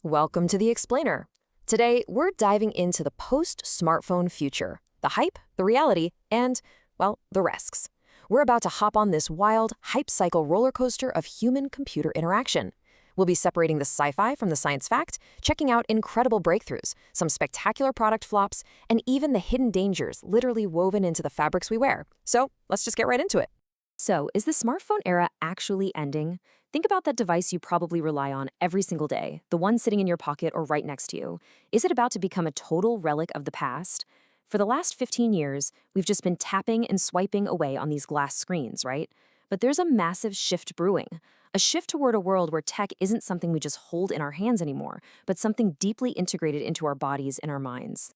Welcome to The Explainer. Today, we're diving into the post-smartphone future, the hype, the reality, and, well, the risks. We're about to hop on this wild, hype cycle roller coaster of human-computer interaction. We'll be separating the sci-fi from the science fact, checking out incredible breakthroughs, some spectacular product flops, and even the hidden dangers literally woven into the fabrics we wear. So, let's just get right into it. So, is the smartphone era actually ending? Think about that device you probably rely on every single day, the one sitting in your pocket or right next to you. Is it about to become a total relic of the past? For the last 15 years, we've just been tapping and swiping away on these glass screens, right? But there's a massive shift brewing. A shift toward a world where tech isn't something we just hold in our hands anymore, but something deeply integrated into our bodies and our minds.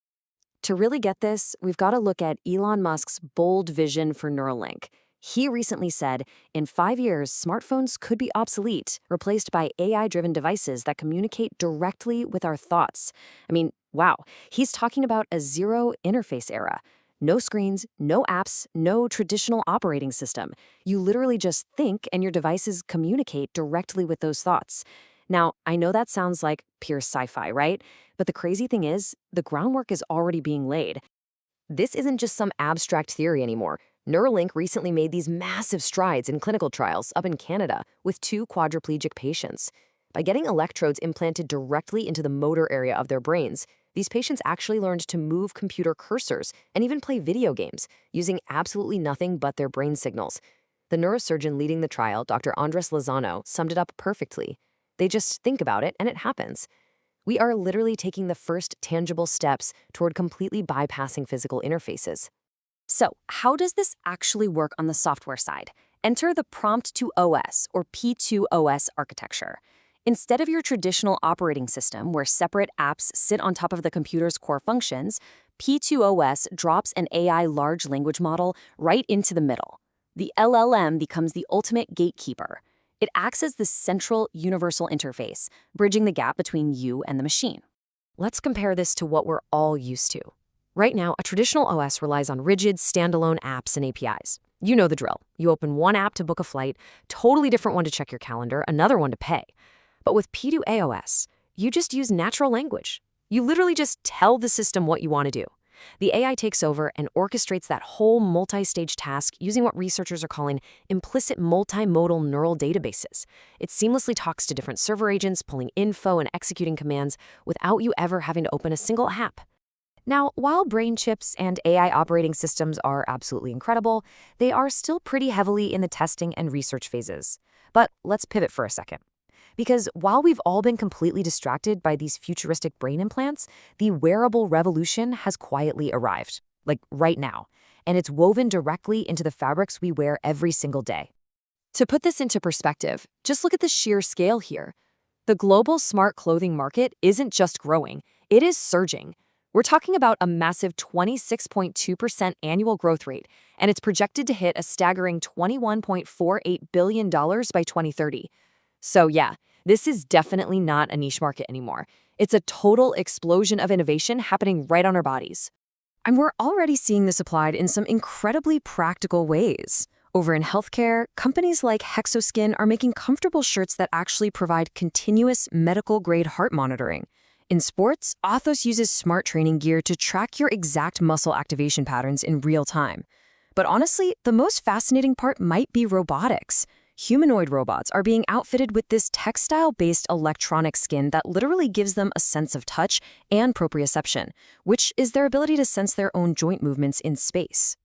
To really get this, we've got to look at Elon Musk's bold vision for Neuralink. He recently said, in 5 years, smartphones could be obsolete, replaced by AI-driven devices that communicate directly with our thoughts. I mean, wow, he's talking about a zero-interface era. No screens, no apps, no traditional operating system. You literally just think and your devices communicate directly with those thoughts. Now, I know that sounds like pure sci-fi, right? But the crazy thing is, the groundwork is already being laid. This isn't just some abstract theory anymore. Neuralink recently made these massive strides in clinical trials up in Canada with 2 quadriplegic patients. By getting electrodes implanted directly into the motor area of their brains, these patients actually learned to move computer cursors and even play video games using absolutely nothing but their brain signals. The neurosurgeon leading the trial, Dr. Andres Lozano, summed it up perfectly. They just think about it and it happens. We are literally taking the first tangible steps toward completely bypassing physical interfaces. So, how does this actually work on the software side? Enter the Prompt to OS, or P2OS architecture. Instead of your traditional operating system where separate apps sit on top of the computer's core functions, P2OS drops an AI large language model right into the middle. The LLM becomes the ultimate gatekeeper. It acts as the central universal interface, bridging the gap between you and the machine. Let's compare this to what we're all used to. Right now, a traditional OS relies on rigid, standalone apps and APIs. You know the drill. You open one app to book a flight, totally different one to check your calendar, another one to pay. But with P2AOS, you just use natural language. You literally just tell the system what you want to do. The AI takes over and orchestrates that whole multi-stage task using what researchers are calling implicit multimodal neural databases. It seamlessly talks to different server agents, pulling info and executing commands without you ever having to open a single app. Now, while brain chips and AI operating systems are absolutely incredible, they are still pretty heavily in the testing and research phases. But let's pivot for a second. Because while we've all been completely distracted by these futuristic brain implants, the wearable revolution has quietly arrived, like right now, and it's woven directly into the fabrics we wear every single day. To put this into perspective, just look at the sheer scale here. The global smart clothing market isn't just growing, it is surging. We're talking about a massive 26.2% annual growth rate, and it's projected to hit a staggering $21.48 billion by 2030. So yeah, this is definitely not a niche market anymore. It's a total explosion of innovation happening right on our bodies. And we're already seeing this applied in some incredibly practical ways. Over in healthcare, companies like Hexoskin are making comfortable shirts that actually provide continuous medical-grade heart monitoring. In sports, Athos uses smart training gear to track your exact muscle activation patterns in real time. But honestly, the most fascinating part might be robotics. Humanoid robots are being outfitted with this textile-based electronic skin that literally gives them a sense of touch and proprioception, which is their ability to sense their own joint movements in space.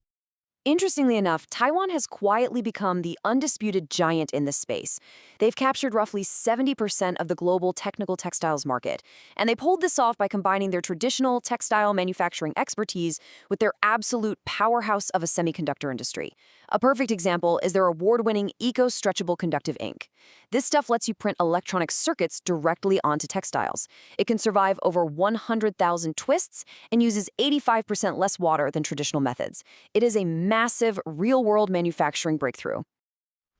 Interestingly enough, Taiwan has quietly become the undisputed giant in this space. They've captured roughly 70% of the global technical textiles market, and they pulled this off by combining their traditional textile manufacturing expertise with their absolute powerhouse of a semiconductor industry. A perfect example is their award-winning eco-stretchable conductive ink. This stuff lets you print electronic circuits directly onto textiles. It can survive over 100,000 twists and uses 85% less water than traditional methods. It is a massive, real-world manufacturing breakthrough.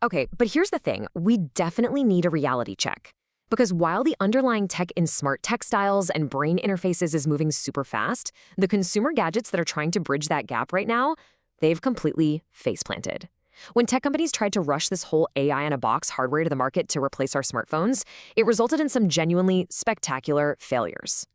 Okay, but here's the thing. We definitely need a reality check. Because while the underlying tech in smart textiles and brain interfaces is moving super fast, the consumer gadgets that are trying to bridge that gap right now, they've completely face-planted. When tech companies tried to rush this whole AI-in-a-box hardware to the market to replace our smartphones, it resulted in some genuinely spectacular failures.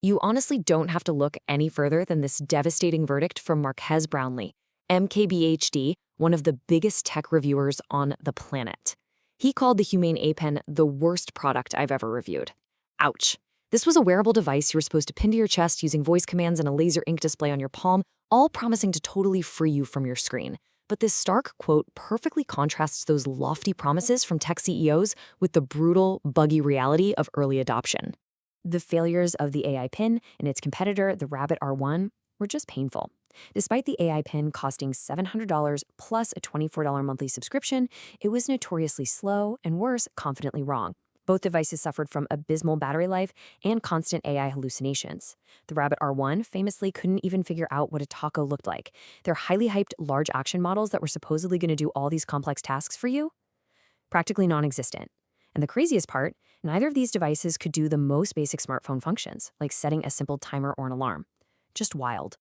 You honestly don't have to look any further than this devastating verdict from Marques Brownlee, MKBHD, one of the biggest tech reviewers on the planet. He called the Humane A Pen the worst product I've ever reviewed. Ouch. This was a wearable device you were supposed to pin to your chest using voice commands and a laser ink display on your palm, all promising to totally free you from your screen. But this stark quote perfectly contrasts those lofty promises from tech CEOs with the brutal, buggy reality of early adoption. The failures of the AI Pin and its competitor, the Rabbit R1, were just painful. Despite the AI Pin costing $700 plus a $24 monthly subscription, it was notoriously slow and, worse, confidently wrong. Both devices suffered from abysmal battery life and constant AI hallucinations. The Rabbit R1 famously couldn't even figure out what a taco looked like. They're highly hyped large action models that were supposedly going to do all these complex tasks for you? Practically non-existent. And the craziest part, neither of these devices could do the most basic smartphone functions, like setting a simple timer or an alarm. Just wild.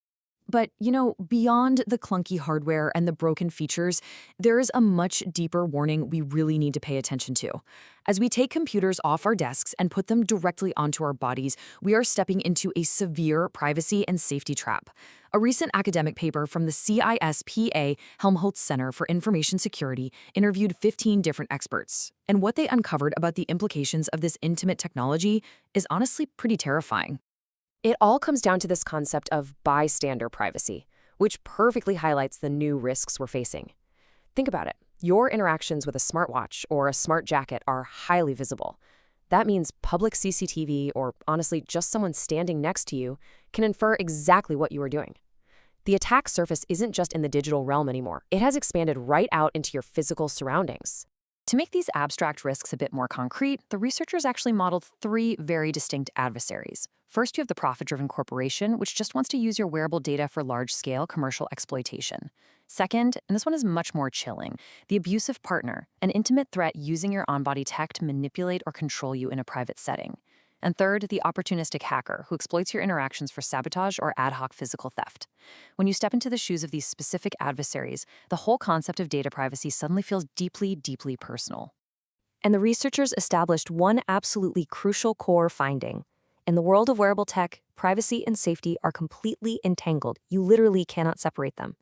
But, beyond the clunky hardware and the broken features, there is a much deeper warning we really need to pay attention to. As we take computers off our desks and put them directly onto our bodies, we are stepping into a severe privacy and safety trap. A recent academic paper from the CISPA Helmholtz Center for Information Security interviewed 15 different experts, and what they uncovered about the implications of this intimate technology is honestly pretty terrifying. It all comes down to this concept of bystander privacy, which perfectly highlights the new risks we're facing. Think about it. Your interactions with a smartwatch or a smart jacket are highly visible. That means public CCTV, or honestly just someone standing next to you, can infer exactly what you are doing. The attack surface isn't just in the digital realm anymore. It has expanded right out into your physical surroundings. To make these abstract risks a bit more concrete, the researchers actually modeled 3 very distinct adversaries. First, you have the profit-driven corporation, which just wants to use your wearable data for large-scale commercial exploitation. Second, and this one is much more chilling, the abusive partner, an intimate threat using your on-body tech to manipulate or control you in a private setting. And third, the opportunistic hacker, who exploits your interactions for sabotage or ad hoc physical theft. When you step into the shoes of these specific adversaries, the whole concept of data privacy suddenly feels deeply, deeply personal. And the researchers established one absolutely crucial core finding. In the world of wearable tech, privacy and safety are completely entangled. You literally cannot separate them.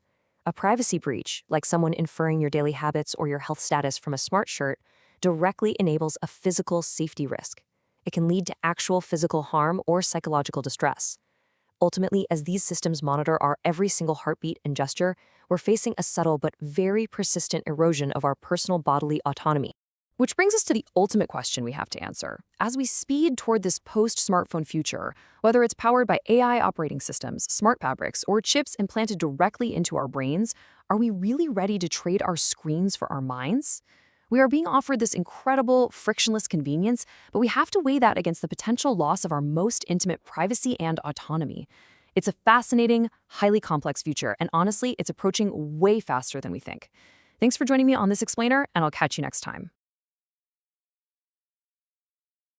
A privacy breach, like someone inferring your daily habits or your health status from a smart shirt, directly enables a physical safety risk. It can lead to actual physical harm or psychological distress. Ultimately, as these systems monitor our every single heartbeat and gesture, we're facing a subtle but very persistent erosion of our personal bodily autonomy. Which brings us to the ultimate question we have to answer. As we speed toward this post-smartphone future, whether it's powered by AI operating systems, smart fabrics, or chips implanted directly into our brains, are we really ready to trade our screens for our minds? We are being offered this incredible, frictionless convenience, but we have to weigh that against the potential loss of our most intimate privacy and autonomy. It's a fascinating, highly complex future, and honestly, it's approaching way faster than we think. Thanks for joining me on this explainer, and I'll catch you next time.